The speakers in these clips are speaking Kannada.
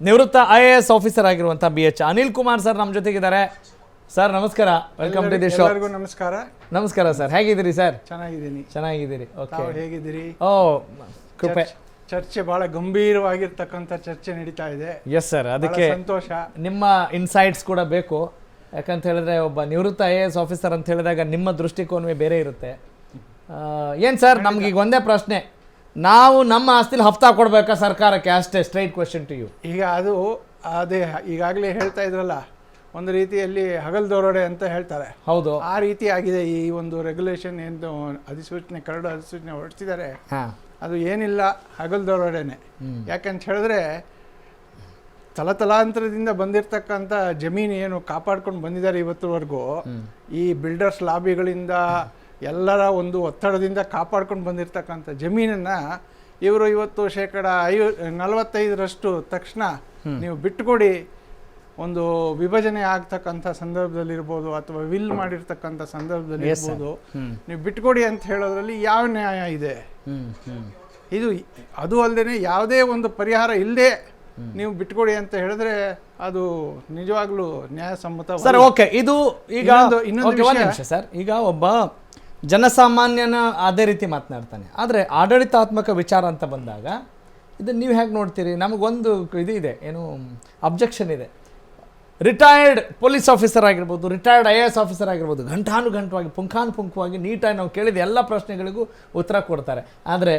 ನಿವೃತ್ತ IAS ಆಫೀಸರ್ ಆಗಿರುವಂಥ BH ಅನಿಲ್ ಕುಮಾರ್ ಸರ್ ನಮ್ಮ ಜೊತೆಗಿದ್ದಾರೆ. ಸರ್ ನಮಸ್ಕಾರ, ವೆಲ್ಕಮ್ ಟು ದಿ ಶೋ. ಎಲ್ಲರಿಗೂ ನಮಸ್ಕಾರ. ನಮಸ್ಕಾರ ಸರ್, ಹೇಗಿದ್ದೀರಿ ಸರ್? ಚೆನ್ನಾಗಿದ್ದೀನಿ. ಓಕೆ, ಹೇಗಿದ್ದೀರಿ? ಓ ಕೃಪೆ. ಚರ್ಚೆ ಬಹಳ ಗಂಭೀರವಾಗಿರ್ತಕ್ಕಂಥ ಚರ್ಚೆ ನಡೀತಾ ಇದೆ. ಎಸ್ ಸರ್, ಅದಕ್ಕೆ ಸಂತೋಷ. ನಿಮ್ಮ ಇನ್ಸೈಟ್ಸ್ ಕೂಡ ಬೇಕು. ಯಾಕಂತ ಹೇಳಿದ್ರೆ ಒಬ್ಬ ನಿವೃತ್ತ IAS ಆಫೀಸರ್ ಅಂತ ಹೇಳಿದಾಗ ನಿಮ್ಮ ದೃಷ್ಟಿಕೋನವೇ ಬೇರೆ ಇರುತ್ತೆ. ಏನು ಸರ್, ನಮ್ಗೆ ಈಗ ಒಂದೇ ಪ್ರಶ್ನೆ, ನಾವು ನಮ್ಮ ಆಸ್ತಿಲಿ ಹಫ್ತಾ ಕೊಡ್ಬೇಕಾ ಸರ್ಕಾರಕ್ಕೆ? ಅಷ್ಟೇ, ಸ್ಟ್ರೈಟ್ ಕ್ವೆಶ್ಚನ್ ಟು ಯು. ಈಗ ಅದೇ ಈಗಾಗಲೇ ಹೇಳ್ತಾ ಇದ್ರಲ್ಲ, ಒಂದು ರೀತಿಯಲ್ಲಿ ಹಗಲ್ ದರೋಡೆ ಅಂತ ಹೇಳ್ತಾರೆ. ಹೌದು, ಆ ರೀತಿ ಆಗಿದೆ ಈ ಒಂದು ರೆಗ್ಯುಲೇಷನ್. ಏನು ಅಧಿಸೂಚನೆ, ಕರಡು ಅಧಿಸೂಚನೆ ಹೊರಡಿಸಿದ್ದಾರೆ, ಅದು ಏನಿಲ್ಲ, ಹಗಲ್ ದರೋಡೆನೆ. ಯಾಕಂತ ಹೇಳಿದ್ರೆ ತಲತಲಾಂತರದಿಂದ ಬಂದಿರತಕ್ಕಂಥ ಜಮೀನು ಏನು ಕಾಪಾಡ್ಕೊಂಡು ಬಂದಿದ್ದಾರೆ ಇವತ್ತುವರೆಗೂ, ಈ ಬಿಲ್ಡರ್ಸ್ ಲಾಬಿಗಳಿಂದ ಎಲ್ಲರ ಒಂದು ಒತ್ತಡದಿಂದ ಕಾಪಾಡ್ಕೊಂಡು ಬಂದಿರತಕ್ಕಂಥ ಜಮೀನನ್ನು ಇವರು ಇವತ್ತು 45% ತಕ್ಷಣ ನೀವು ಬಿಟ್ಟುಕೊಡಿ, ಒಂದು ವಿಭಜನೆ ಆಗ್ತಕ್ಕಂಥ ಸಂದರ್ಭದಲ್ಲಿರ್ಬೋದು ಅಥವಾ ವಿಲ್ ಮಾಡಿರ್ತಕ್ಕಂಥ ಸಂದರ್ಭದಲ್ಲಿ ಇರ್ಬೋದು, ನೀವು ಬಿಟ್ಟುಕೊಡಿ ಅಂತ ಹೇಳೋದ್ರಲ್ಲಿ ಯಾವ ನ್ಯಾಯ ಇದೆ? ಇದು ಅದು ಅಲ್ಲದೆ ಯಾವುದೇ ಒಂದು ಪರಿಹಾರ ಇಲ್ಲದೆ ನೀವು ಬಿಟ್ಕೊಡಿ ಅಂತ ಹೇಳಿದ್ರೆ ಅದು ನಿಜವಾಗ್ಲೂ ನ್ಯಾಯಸಮ್ಮತ ಸರ್. ಓಕೆ, ಇದು ಈಗ ಇನ್ನೊಂದು ನಿಮಿಷ ಸರ್. ಈಗ ಒಬ್ಬ ಜನಸಾಮಾನ್ಯನ ಅದೇ ರೀತಿ ಮಾತನಾಡ್ತಾನೆ, ಆದರೆ ಆಡಳಿತಾತ್ಮಕ ವಿಚಾರ ಅಂತ ಬಂದಾಗ ಇದನ್ನು ನೀವು ಹೇಗೆ ನೋಡ್ತೀರಿ? ನಮಗೊಂದು ಇದು ಇದೆ, ಏನು ಅಬ್ಜೆಕ್ಷನ್ ಇದೆ. ರಿಟೈರ್ಡ್ ಪೊಲೀಸ್ ಆಫೀಸರ್ ಆಗಿರ್ಬೋದು, ರಿಟೈರ್ಡ್ IAS ಆಫೀಸರ್ ಆಗಿರ್ಬೋದು, ಗಂಟಾನುಗಂಟವಾಗಿ ಪುಂಖಾನುಪುಂಖವಾಗಿ ನೀಟಾಗಿ ನಾವು ಕೇಳಿದ ಎಲ್ಲ ಪ್ರಶ್ನೆಗಳಿಗೂ ಉತ್ತರ ಕೊಡ್ತಾರೆ. ಆದರೆ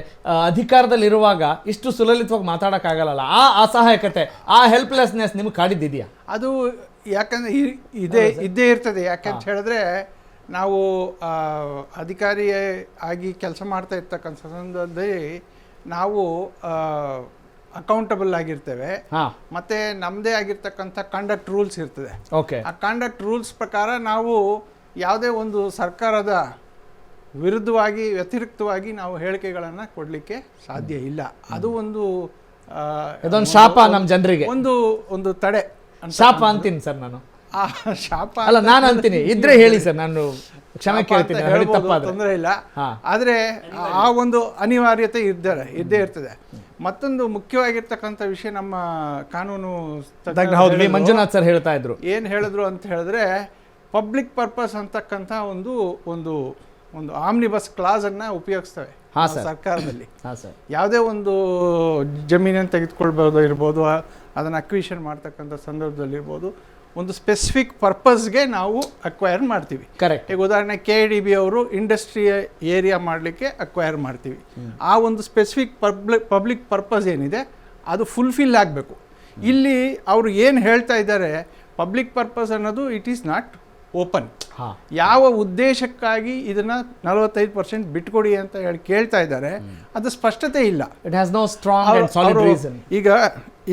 ಅಧಿಕಾರದಲ್ಲಿರುವಾಗ ಇಷ್ಟು ಸುಲಲಿತವಾಗಿ ಮಾತಾಡೋಕ್ಕಾಗಲ್ಲ. ಆ ಅಸಹಾಯಕತೆ, ಆ ಹೆಲ್ಪ್ಲೆಸ್ನೆಸ್ ನಿಮಗೆ ಕಾಡಿದ್ದಿದೆಯಾ? ಅದು ಯಾಕಂದರೆ ಇದ್ದೇ ಇರ್ತದೆ. ಯಾಕಂತ ಹೇಳಿದ್ರೆ ನಾವು ಅಧಿಕಾರಿ ಆಗಿ ಕೆಲಸ ಮಾಡ್ತಾ ಇರ್ತಕ್ಕಂಥ ಸಂದರ್ಭದಲ್ಲಿ ನಾವು ಅಕೌಂಟಬಲ್ ಆಗಿರ್ತೇವೆ. ಮತ್ತೆ ನಮ್ಮದೇ ಆಗಿರ್ತಕ್ಕಂಥ ಕಾಂಡಕ್ಟ್ ರೂಲ್ಸ್ ಇರ್ತದೆ. ಆ ಕಾಂಡಕ್ಟ್ ರೂಲ್ಸ್ ಪ್ರಕಾರ ನಾವು ಯಾವುದೇ ಒಂದು ಸರ್ಕಾರದ ವಿರುದ್ಧವಾಗಿ ವ್ಯತಿರಿಕ್ತವಾಗಿ ನಾವು ಹೇಳಿಕೆಗಳನ್ನು ಕೊಡಲಿಕ್ಕೆ ಸಾಧ್ಯ ಇಲ್ಲ. ಅದು ಒಂದು ಶಾಪ ನಮ್ಮ ಜನರಿಗೆ, ಒಂದು ತಡೆ. ಶಾಪ ಅಂತೀನಿ ಸರ್ ನಾನು. ಶಾಪ ಅಲ್ಲ, ನಾನು ಅಂತೀನಿ, ಇದ್ರೆ ಹೇಳಿ ಸರ್, ನಾನು ಕ್ಷಮೆ ಕೇಳ್ತೀನಿ, ತೊಂದರೆ ಇಲ್ಲ. ಆದರೆ ಆ ಒಂದು ಅನಿವಾರ್ಯತೆ ಇದ್ದೇ ಇರ್ತದೆ. ಮತ್ತೊಂದು ಮುಖ್ಯವಾಗಿರ್ತಕ್ಕಂಥ ವಿಷಯ, ನಮ್ಮ ಕಾನೂನು ಮಂಜುನಾಥ್ ಸರ್ ಹೇಳ್ತಾ ಇದ್ರು, ಏನು ಹೇಳಿದ್ರು ಅಂತ ಹೇಳಿದ್ರೆ, ಪಬ್ಲಿಕ್ ಪರ್ಪಸ್ ಅಂತಕ್ಕಂಥ ಒಂದು ಆಮ್ನಿಬಸ್ ಕ್ಲಾಸ್ ಅನ್ನ ಉಪಯೋಗಿಸ್ತವೆ ಸರ್ಕಾರದಲ್ಲಿ. ಯಾವುದೇ ಒಂದು ಜಮೀನನ್ನು ತೆಗೆದುಕೊಳ್ಬೋದು ಇರ್ಬೋದು, ಅದನ್ನು ಅಕ್ವಿಷನ್ ಮಾಡ್ತಕ್ಕಂಥ ಸಂದರ್ಭದಲ್ಲಿರ್ಬೋದು, ಒಂದು ಸ್ಪೆಸಿಫಿಕ್ ಪರ್ಪಸ್ಗೆ ನಾವು ಅಕ್ವೈರ್ ಮಾಡ್ತೀವಿ. ಕರೆಕ್ಟ್. ಈಗ ಉದಾಹರಣೆ KDB ಇಂಡಸ್ಟ್ರಿ ಏರಿಯಾ ಮಾಡಲಿಕ್ಕೆ ಅಕ್ವೈರ್ ಮಾಡ್ತೀವಿ. ಆ ಒಂದು ಸ್ಪೆಸಿಫಿಕ್ ಪಬ್ಲಿಕ್ ಪರ್ಪಸ್ ಏನಿದೆ ಅದು ಫುಲ್ಫಿಲ್ ಆಗಬೇಕು. ಇಲ್ಲಿ ಅವರು ಏನು ಹೇಳ್ತಾ ಇದ್ದಾರೆ, ಪಬ್ಲಿಕ್ ಪರ್ಪಸ್ ಅನ್ನೋದು ಇಟ್ ಈಸ್ ನಾಟ್ ಓಪನ್. ಯಾವ ಉದ್ದೇಶಕ್ಕಾಗಿ ಇದನ್ನ 45% ಬಿಟ್ಕೊಡಿ ಅಂತ ಹೇಳಿ ಕೇಳ್ತಾ ಇದ್ದಾರೆ, ಅದು ಸ್ಪಷ್ಟತೆ ಇಲ್ಲ. It has no strong and solid reason.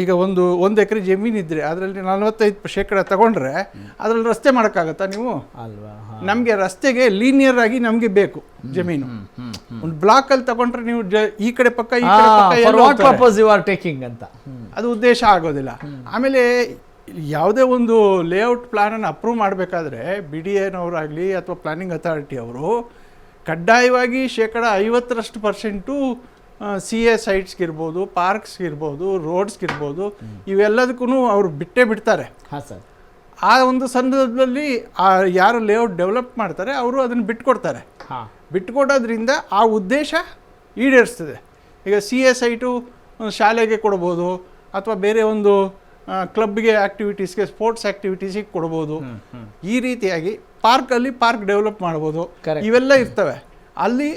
ಈಗ ಒಂದು ಎಕರೆ ಜಮೀನು ಇದ್ರೆ ಅದರಲ್ಲಿ 45% ತಗೊಂಡ್ರೆ ಅದ್ರಲ್ಲಿ ರಸ್ತೆ ಮಾಡೋಕ್ಕಾಗತ್ತಾ ನೀವು? ನಮಗೆ ರಸ್ತೆಗೆ ಲೀನಿಯರ್ ಆಗಿ ನಮಗೆ ಬೇಕು ಜಮೀನು. ಒಂದು ಬ್ಲಾಕ್ ಅಲ್ಲಿ ತಗೊಂಡ್ರೆ ನೀವು ಈ ಕಡೆ ಪಕ್ಕ ಅದು ಉದ್ದೇಶ ಆಗೋದಿಲ್ಲ. ಆಮೇಲೆ ಯಾವುದೇ ಒಂದು ಲೇಔಟ್ ಪ್ಲಾನನ್ನು ಅಪ್ರೂವ್ ಮಾಡಬೇಕಾದ್ರೆ BDAನವರಾಗಲಿ ಅಥವಾ ಪ್ಲಾನಿಂಗ್ ಅಥಾರಿಟಿ ಅವರು ಕಡ್ಡಾಯವಾಗಿ 50% CA ಸೈಟ್ಸ್ಗಿರ್ಬೋದು, ಪಾರ್ಕ್ಸ್ಗಿರ್ಬೋದು, ರೋಡ್ಸ್ಗಿರ್ಬೋದು, ಇವೆಲ್ಲದಕ್ಕೂ ಅವರು ಬಿಡ್ತಾರೆ. ಆ ಒಂದು ಸಂದರ್ಭದಲ್ಲಿ ಯಾರು ಲೇಔಟ್ ಡೆವಲಪ್ ಮಾಡ್ತಾರೆ ಅವರು ಅದನ್ನು ಬಿಟ್ಕೊಡ್ತಾರೆ. ಬಿಟ್ಕೊಡೋದ್ರಿಂದ ಆ ಉದ್ದೇಶ ಈಡೇರಿಸ್ತದೆ. ಈಗ CA ಸೈಟು ಶಾಲೆಗೆ ಕೊಡ್ಬೋದು, ಅಥವಾ ಬೇರೆ ಒಂದು ಕ್ಲಬ್ಗೆ ಆಕ್ಟಿವಿಟೀಸ್ಗೆ, ಸ್ಪೋರ್ಟ್ಸ್ ಆಕ್ಟಿವಿಟೀಸಿಗೆ ಕೊಡ್ಬೋದು. ಈ ರೀತಿಯಾಗಿ ಪಾರ್ಕ್ ಡೆವಲಪ್ ಮಾಡ್ಬೋದು. ಇವೆಲ್ಲ ಇರ್ತವೆ. ಅಲ್ಲಿ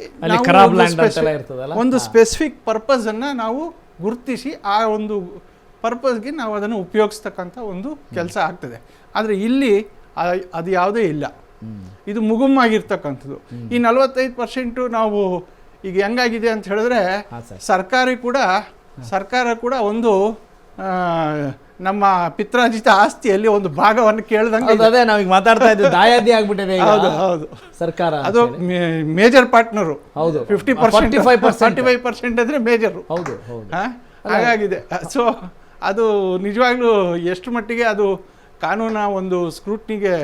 ಒಂದು ಸ್ಪೆಸಿಫಿಕ್ ಪರ್ಪಸ್ ಅನ್ನ ನಾವು ಗುರುತಿಸಿ ಆ ಒಂದು ಪರ್ಪಸ್ಗೆ ನಾವು ಅದನ್ನು ಉಪಯೋಗಿಸ್ತಕ್ಕಂಥ ಒಂದು ಕೆಲಸ ಆಗ್ತದೆ. ಆದರೆ ಇಲ್ಲಿ ಅದು ಯಾವುದೇ ಇಲ್ಲ. ಇದು ಮುಗುಮ್ಮಾಗಿರ್ತಕ್ಕಂಥದ್ದು. ಈ 45% ನಾವು ಈಗ ಹೆಂಗಾಗಿದೆ ಅಂತ ಹೇಳಿದ್ರೆ, ಸರ್ಕಾರ ಕೂಡ ಒಂದು ನಮ್ಮ ಪಿತ್ರಾರ್ಜಿತ ಆಸ್ತಿಯಲ್ಲಿ ಒಂದು ಭಾಗವನ್ನು ಕೇಳ್ದಂಗೆ, ಅದೇ ನಾವೀಗ ಮಾತಾಡ್ತಾ ಇದ್ದೀವಿ, ದಾಯಾದಿ ಆಗ್ಬಿಟ್ಟಿದೆ. ಹೌದು, ಸರ್ಕಾರ ಅದು ಮೇಜರ್ ಪಾರ್ಟ್ನರು. 45% ಅಂದ್ರೆ ಮೇಜರು. ಹಾಗಾಗಿದೆ. ಸೊ ಅದು ನಿಜವಾಗ್ಲೂ ಎಷ್ಟು ಮಟ್ಟಿಗೆ ಅದು ಕಾನೂನ ಒಂದು ಸ್ಕ್ರೂಟ್ನಿಗೆ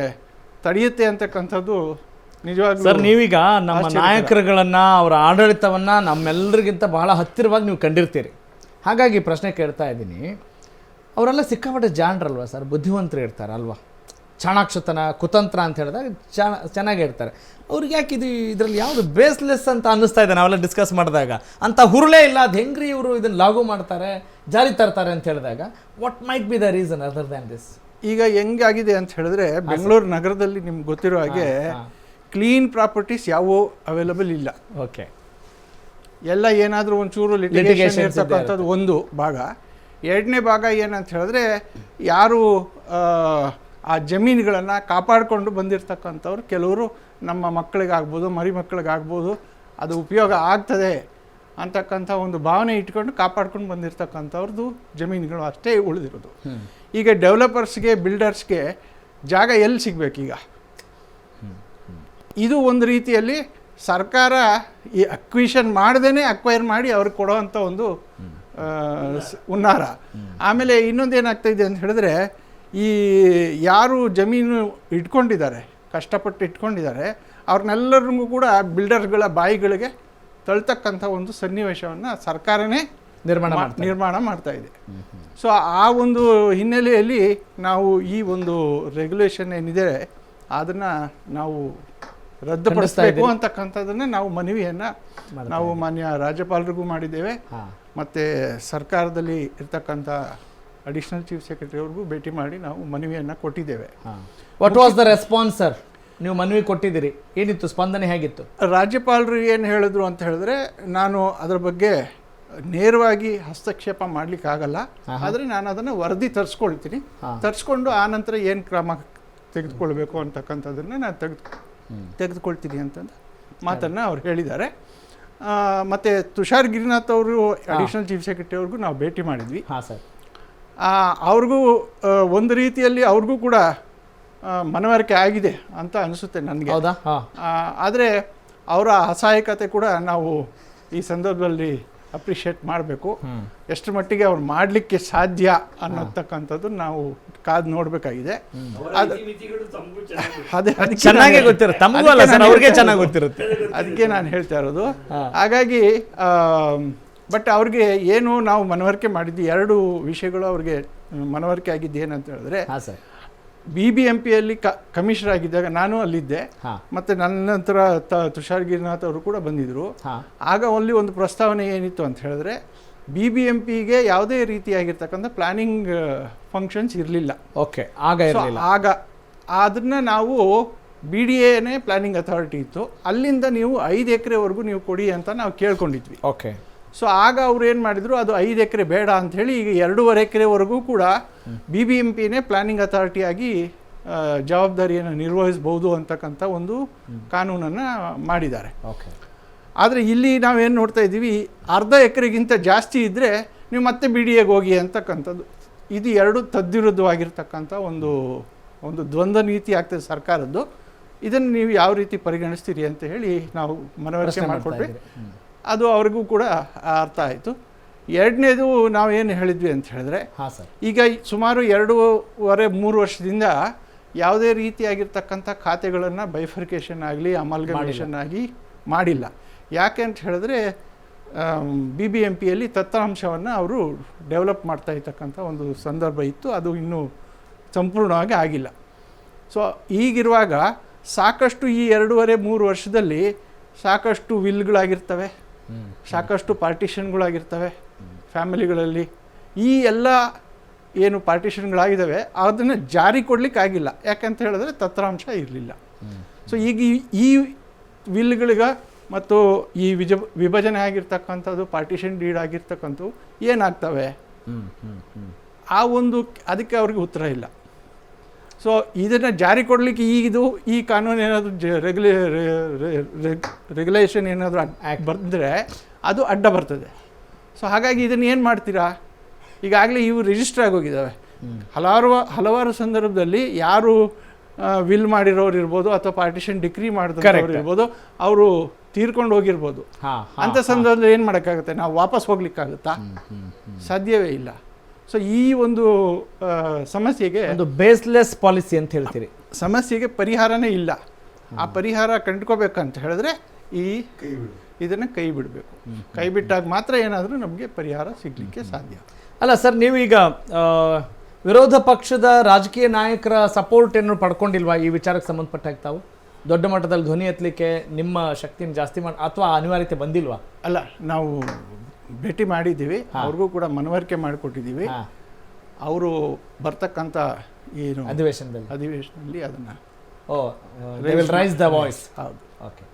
ತಡೆಯುತ್ತೆ ಅಂತಕ್ಕಂಥದ್ದು ನಿಜವಾಗ್ಲೂ. ಸರ್, ನೀವೀಗ ನಮ್ಮ ನಾಯಕರುಗಳನ್ನ, ಅವರ ಆಡಳಿತವನ್ನ ನಮ್ಮೆಲ್ಲರಿಗಿಂತ ಬಹಳ ಹತ್ತಿರವಾಗಿ ನೀವು ಕಂಡಿರ್ತೀರಿ. ಹಾಗಾಗಿ ಪ್ರಶ್ನೆ ಕೇಳ್ತಾ ಇದ್ದೀನಿ, ಅವರೆಲ್ಲ ಸಿಕ್ಕಾಪಟ್ಟೆ ಜಾಣರಲ್ವ ಸರ್, ಬುದ್ಧಿವಂತರು ಇರ್ತಾರೆ ಅಲ್ವಾ, ಚಾಣಾಕ್ಷತನ ಕುತಂತ್ರ ಅಂತ ಹೇಳಿದಾಗ ಚೆನ್ನಾಗೇ ಇರ್ತಾರೆ. ಅವ್ರಿಗೆ ಯಾಕೆ ಇದರಲ್ಲಿ ಯಾವುದು ಬೇಸ್ಲೆಸ್ ಅಂತ ಅನ್ನಿಸ್ತಾ ಇದೆ ನಾವೆಲ್ಲ ಡಿಸ್ಕಸ್ ಮಾಡಿದಾಗ, ಅಂತ ಹುರುಳೇ ಇಲ್ಲ, ಅದು ಹೆಂಗ್ರಿ ಇವರು ಇದನ್ನು ಲಾಗು ಮಾಡ್ತಾರೆ, ಜಾರಿ ತರ್ತಾರೆ ಅಂತ ಹೇಳಿದಾಗ what might be the reason other than this? ಈಗ ಹೆಂಗಾಗಿದೆ ಅಂತ ಹೇಳಿದ್ರೆ, ಬೆಂಗಳೂರು ನಗರದಲ್ಲಿ ನಿಮ್ಗೆ ಗೊತ್ತಿರೋ ಹಾಗೆ ಕ್ಲೀನ್ ಪ್ರಾಪರ್ಟೀಸ್ ಯಾವುವು ಅವೈಲಬಲ್ ಇಲ್ಲ. ಓಕೆ, ಎಲ್ಲ ಏನಾದರೂ ಒಂಚೂರು ಲಿಟಿಗೇಷನ್ ಇರ್ತಕ್ಕಂಥದ್ದು ಒಂದು ಭಾಗ. ಎರಡನೇ ಭಾಗ ಏನಂತ ಹೇಳಿದ್ರೆ, ಯಾರು ಆ ಜಮೀನುಗಳನ್ನು ಕಾಪಾಡಿಕೊಂಡು ಬಂದಿರತಕ್ಕಂಥವ್ರು ಕೆಲವರು ನಮ್ಮ ಮಕ್ಕಳಿಗಾಗ್ಬೋದು, ಮರಿ ಮಕ್ಕಳಿಗಾಗ್ಬೋದು, ಅದು ಉಪಯೋಗ ಆಗ್ತದೆ ಅಂತಕ್ಕಂಥ ಒಂದು ಭಾವನೆ ಇಟ್ಕೊಂಡು ಕಾಪಾಡ್ಕೊಂಡು ಬಂದಿರತಕ್ಕಂಥವ್ರದ್ದು ಜಮೀನುಗಳು ಅಷ್ಟೇ ಉಳಿದಿರೋದು. ಈಗ ಡೆವಲಪರ್ಸ್ಗೆ, ಬಿಲ್ಡರ್ಸ್ಗೆ ಜಾಗ ಎಲ್ಲಿ ಸಿಗಬೇಕೀಗ? ಇದು ಒಂದು ರೀತಿಯಲ್ಲಿ ಸರ್ಕಾರ ಈ ಅಕ್ವಿಷನ್ ಮಾಡ್ದೇ ಅಕ್ವೈರ್ ಮಾಡಿ ಅವ್ರಿಗೆ ಕೊಡೋವಂಥ ಒಂದು ಹುನ್ನಾರ. ಆಮೇಲೆ ಇನ್ನೊಂದೇನಾಗ್ತಾಯಿದೆ ಅಂತ ಹೇಳಿದ್ರೆ, ಈ ಯಾರು ಜಮೀನು ಇಟ್ಕೊಂಡಿದ್ದಾರೆ, ಕಷ್ಟಪಟ್ಟು ಇಟ್ಕೊಂಡಿದ್ದಾರೆ, ಅವ್ರನ್ನೆಲ್ಲರಿಗೂ ಕೂಡ ಬಿಲ್ಡರ್ಗಳ ಬಾಯಿಗಳಿಗೆ ತಳ್ತಕ್ಕಂಥ ಒಂದು ಸನ್ನಿವೇಶವನ್ನು ಸರ್ಕಾರನೇ ನಿರ್ಮಾಣ ಮಾಡ್ತಾ ಇದೆ. ಸೊ ಆ ಒಂದು ಹಿನ್ನೆಲೆಯಲ್ಲಿ ನಾವು ಈ ಒಂದು ರೆಗ್ಯುಲೇಷನ್ ಏನಿದೆ ಅದನ್ನು ನಾವು ರದ್ದುಪಡಿಸಬೇಕು ಅಂತಕ್ಕಂಥದ್ದನ್ನು ನಾವು ಮನವಿಯನ್ನು ನಾವು ಮಾನ್ಯ ರಾಜ್ಯಪಾಲರಿಗೂ ಮಾಡಿದ್ದೇವೆ, ಮತ್ತು ಸರ್ಕಾರದಲ್ಲಿ ಇರ್ತಕ್ಕಂಥ ಅಡಿಷನಲ್ ಚೀಫ್ ಸೆಕ್ರೆಟರಿ ಅವ್ರಿಗೂ ಭೇಟಿ ಮಾಡಿ ನಾವು ಮನವಿಯನ್ನು ಕೊಟ್ಟಿದ್ದೇವೆ. What was the response sir? ನೀವು ಮನವಿ ಕೊಟ್ಟಿದ್ದೀರಿ, ಏನಿತ್ತು ಸ್ಪಂದನೆ, ಹೇಗಿತ್ತು? ರಾಜ್ಯಪಾಲರು ಏನು ಹೇಳಿದ್ರು ಅಂತ ಹೇಳಿದ್ರೆ, ನಾನು ಅದರ ಬಗ್ಗೆ ನೇರವಾಗಿ ಹಸ್ತಕ್ಷೇಪ ಮಾಡಲಿಕ್ಕಾಗಲ್ಲ, ಆದರೆ ನಾನು ಅದನ್ನು ವರದಿ ತರಿಸ್ಕೊಳ್ತೀನಿ, ತರಿಸ್ಕೊಂಡು ಆ ನಂತರ ಏನು ಕ್ರಮ ತೆಗೆದುಕೊಳ್ಬೇಕು ಅಂತಕ್ಕಂಥದ್ದನ್ನು ನಾನು ತೆಗೆದುಕೊಳ್ತೀನಿ ಅಂತಂದು ಮಾತನ್ನು ಅವ್ರು ಹೇಳಿದ್ದಾರೆ. ಮತ್ತು ತುಷಾರ್ ಗಿರಿನಾಥ್ ಅವರು ಅಡಿಷನಲ್ ಚೀಫ್ ಸೆಕ್ರೆಟರಿ ಅವ್ರಿಗೂ ನಾವು ಭೇಟಿ ಮಾಡಿದ್ವಿ. ಹಾಂ ಸರ್. ಅವ್ರಿಗೂ ಒಂದು ರೀತಿಯಲ್ಲಿ ಅವ್ರಿಗೂ ಕೂಡ ಮನವರಿಕೆ ಆಗಿದೆ ಅಂತ ಅನಿಸುತ್ತೆ ನನಗೆ. ಹೌದಾ? ಆದರೆ ಅವರ ಅಸಹಾಯಕತೆ ಕೂಡ ನಾವು ಈ ಸಂದರ್ಭದಲ್ಲಿ ಅಪ್ರಿಷಿಯೇಟ್ ಮಾಡಬೇಕು. ಎಷ್ಟು ಮಟ್ಟಿಗೆ ಅವ್ರು ಮಾಡಲಿಕ್ಕೆ ಸಾಧ್ಯ ಅನ್ನತಕ್ಕಂಥದ್ದು ನಾವು ಕಾದು ನೋಡಬೇಕಾಗಿದೆ. ಅದಕ್ಕೆ ನಾನು ಹೇಳ್ತಾ ಇರೋದು. ಹಾಗಾಗಿ ಬಟ್ ಅವ್ರಿಗೆ ಏನು ನಾವು ಮನವರಿಕೆ ಮಾಡಿದ್ವಿ, ಎರಡು ವಿಷಯಗಳು ಅವ್ರಿಗೆ ಮನವರಿಕೆ ಆಗಿದ್ದು ಏನಂತ ಹೇಳಿದ್ರೆ, BBMPಯಲ್ಲಿ ಕಮಿಷನರ್ ಆಗಿದ್ದಾಗ ನಾನು ಅಲ್ಲಿದ್ದೆ, ಮತ್ತು ನನ್ನ ನಂತರ ತುಷಾರ್ ಗಿರಿನಾಥ್ ಅವರು ಕೂಡ ಬಂದಿದ್ದರು. ಆಗ ಅಲ್ಲಿ ಒಂದು ಪ್ರಸ್ತಾವನೆ ಏನಿತ್ತು ಅಂತ ಹೇಳಿದ್ರೆ, BBMPಗೆ ಯಾವುದೇ ರೀತಿಯಾಗಿರ್ತಕ್ಕಂಥ ಪ್ಲಾನಿಂಗ್ ಫಂಕ್ಷನ್ಸ್ ಇರಲಿಲ್ಲ. ಓಕೆ, ಆಗ ಅದನ್ನು ನಾವು BDAನೇ ಪ್ಲಾನಿಂಗ್ ಅಥಾರಿಟಿ ಇತ್ತು, ಅಲ್ಲಿಂದ ನೀವು 5 ಎಕರೆವರೆಗೂ ನೀವು ಕೊಡಿ ಅಂತ ನಾವು ಕೇಳ್ಕೊಂಡಿದ್ವಿ. ಓಕೆ. ಸೊ ಆಗ ಅವ್ರು ಏನು ಮಾಡಿದರು, ಅದು 5 ಎಕರೆ ಬೇಡ ಅಂಥೇಳಿ ಈಗ 2.5 ಎಕರೆವರೆಗೂ ಕೂಡ BBMPನೇ ಪ್ಲಾನಿಂಗ್ ಅಥಾರಿಟಿಯಾಗಿ ಜವಾಬ್ದಾರಿಯನ್ನು ನಿರ್ವಹಿಸ್ಬೋದು ಅಂತಕ್ಕಂಥ ಒಂದು ಕಾನೂನನ್ನು ಮಾಡಿದ್ದಾರೆ. ಓಕೆ. ಆದರೆ ಇಲ್ಲಿ ನಾವೇನು ನೋಡ್ತಾ ಇದ್ದೀವಿ, ಅರ್ಧ ಎಕರೆಗಿಂತ ಜಾಸ್ತಿ ಇದ್ದರೆ ನೀವು ಮತ್ತೆ BDAಗೆ ಹೋಗಿ ಅಂತಕ್ಕಂಥದ್ದು. ಇದು ಎರಡು ತದ್ವಿರುದ್ಧವಾಗಿರ್ತಕ್ಕಂಥ ಒಂದು ದ್ವಂದ್ವ ನೀತಿ ಆಗ್ತದೆ ಸರ್ಕಾರದ್ದು. ಇದನ್ನು ನೀವು ಯಾವ ರೀತಿ ಪರಿಗಣಿಸ್ತೀರಿ ಅಂತ ಹೇಳಿ ನಾವು ಮನವರಿಕೆ ಮಾಡಿಕೊಟ್ವಿ. ಅದು ಅವ್ರಿಗೂ ಕೂಡ ಅರ್ಥ ಆಯಿತು. ಎರಡನೇದು ನಾವೇನು ಹೇಳಿದ್ವಿ ಅಂತ ಹೇಳಿದ್ರೆ, ಈಗ ಸುಮಾರು 2.5-3 ವರ್ಷದಿಂದ ಯಾವುದೇ ರೀತಿಯಾಗಿರ್ತಕ್ಕಂಥ ಖಾತೆಗಳನ್ನು ಬೈಫರ್ಕೇಷನ್ ಆಗಲಿ ಅಮಲ್ಗಮೇಷನ್ ಆಗಿ ಮಾಡಿಲ್ಲ. ಯಾಕೆ ಅಂತ ಹೇಳಿದ್ರೆ, BBMPಯಲ್ಲಿ ತತ್ವಾಂಶವನ್ನು ಅವರು ಡೆವಲಪ್ ಮಾಡ್ತಾ ಇರ್ತಕ್ಕಂಥ ಒಂದು ಸಂದರ್ಭ ಇತ್ತು, ಅದು ಇನ್ನೂ ಸಂಪೂರ್ಣವಾಗಿ ಆಗಿಲ್ಲ. ಸೊ ಈಗಿರುವಾಗ ಸಾಕಷ್ಟು ಈ 2.5-3 ವರ್ಷದಲ್ಲಿ ಸಾಕಷ್ಟು ವಿಲ್ಗಳಾಗಿರ್ತವೆ, ಸಾಕಷ್ಟು ಪಾರ್ಟಿಷನ್ಗಳಾಗಿರ್ತವೆ ಫ್ಯಾಮಿಲಿಗಳಲ್ಲಿ. ಈ ಎಲ್ಲ ಏನು ಪಾರ್ಟಿಷನ್ಗಳಾಗಿದ್ದಾವೆ ಅದನ್ನು ಜಾರಿ ಕೊಡಲಿಕ್ಕಾಗಿಲ್ಲ. ಯಾಕಂತ ಹೇಳಿದ್ರೆ ತತ್ರಾಂಶ ಇರಲಿಲ್ಲ. ಸೊ ಈಗ ಈ ವಿಲ್ಗಳಿಗೆ ಮತ್ತು ಈ ವಿಭಜನೆ ಆಗಿರ್ತಕ್ಕಂಥದ್ದು, ಪಾರ್ಟಿಷನ್ ಡೀಡ್ ಆಗಿರ್ತಕ್ಕಂಥವು ಏನಾಗ್ತವೆ, ಆ ಒಂದು ಅದಕ್ಕೆ ಅವ್ರಿಗೆ ಉತ್ತರ ಇಲ್ಲ. ಸೊ ಇದನ್ನು ಜಾರಿ ಕೊಡಲಿಕ್ಕೆ ಈ ಕಾನೂನು ಏನಾದರೂ ರೆಗ್ಯುಲೇಷನ್ ಏನಾದರೂ ಬಂದರೆ ಅದು ಅಡ್ಡ ಬರ್ತದೆ. ಸೊ ಹಾಗಾಗಿ ಇದನ್ನು ಏನು ಮಾಡ್ತೀರಾ, ಈಗಾಗಲೇ ಇವು ರಿಜಿಸ್ಟರ್ ಆಗೋಗಿದ್ದಾವೆ. ಹಲವಾರು ಸಂದರ್ಭದಲ್ಲಿ ಯಾರು ವಿಲ್ ಮಾಡಿರೋರು ಇರ್ಬೋದು ಅಥವಾ ಪಾರ್ಟಿಷನ್ ಡಿಕ್ರಿ ಮಾಡಿದವರು ಇರ್ಬೋದು, ಅವರು ತೀರ್ಕೊಂಡು ಹೋಗಿರ್ಬೋದು. ಅಂಥ ಸಂದರ್ಭದಲ್ಲಿ ಏನು ಮಾಡೋಕ್ಕಾಗುತ್ತೆ, ನಾವು ವಾಪಸ್ ಹೋಗ್ಲಿಕ್ಕಾಗುತ್ತಾ? ಸಾಧ್ಯವೇ ಇಲ್ಲ. ಸೊ ಈ ಒಂದು ಸಮಸ್ಯೆಗೆ ಒಂದು ಬೇಸ್ಲೆಸ್ ಪಾಲಿಸಿ ಅಂತ ಹೇಳ್ತೀರಿ. ಸಮಸ್ಯೆಗೆ ಪರಿಹಾರನೇ ಇಲ್ಲ. ಆ ಪರಿಹಾರ ಕಂಡುಕೋಬೇಕಂತ ಹೇಳಿದ್ರೆ ಇದನ್ನು ಕೈ ಬಿಡಬೇಕು. ಕೈ ಬಿಟ್ಟಾಗ ಮಾತ್ರ ಏನಾದರೂ ನಮಗೆ ಪರಿಹಾರ ಸಿಗಲಿಕ್ಕೆ ಸಾಧ್ಯ. ಅಲ್ಲ ಸರ್, ನೀವೀಗ ವಿರೋಧ ಪಕ್ಷದ ರಾಜಕೀಯ ನಾಯಕರ ಸಪೋರ್ಟ್ ಏನು ಪಡ್ಕೊಂಡಿಲ್ವಾ ಈ ವಿಚಾರಕ್ಕೆ ಸಂಬಂಧಪಟ್ಟಾಗ? ತಾವು ದೊಡ್ಡ ಮಟ್ಟದಲ್ಲಿ ಧ್ವನಿ ಎತ್ತಲಿಕ್ಕೆ ನಿಮ್ಮ ಶಕ್ತಿನ ಜಾಸ್ತಿ ಮಾಡಿ ಅಥವಾ ಅನಿವಾರ್ಯತೆ ಬಂದಿಲ್ವಾ? ಅಲ್ಲ, ನಾವು ಭೇಟಿ ಮಾಡಿದ್ದೀವಿ, ಅವ್ರಿಗೂ ಕೂಡ ಮನವರಿಕೆ ಮಾಡಿಕೊಟ್ಟಿದ್ದೀವಿ. ಅವರು ಬರ್ತಕ್ಕಂಥ ಏನು ಅಧಿವೇಶನದಲ್ಲಿ ಅದನ್ನು ರೈಸ್ ದ ವಾಯ್ಸ್. ಹೌದು. ಓಕೆ.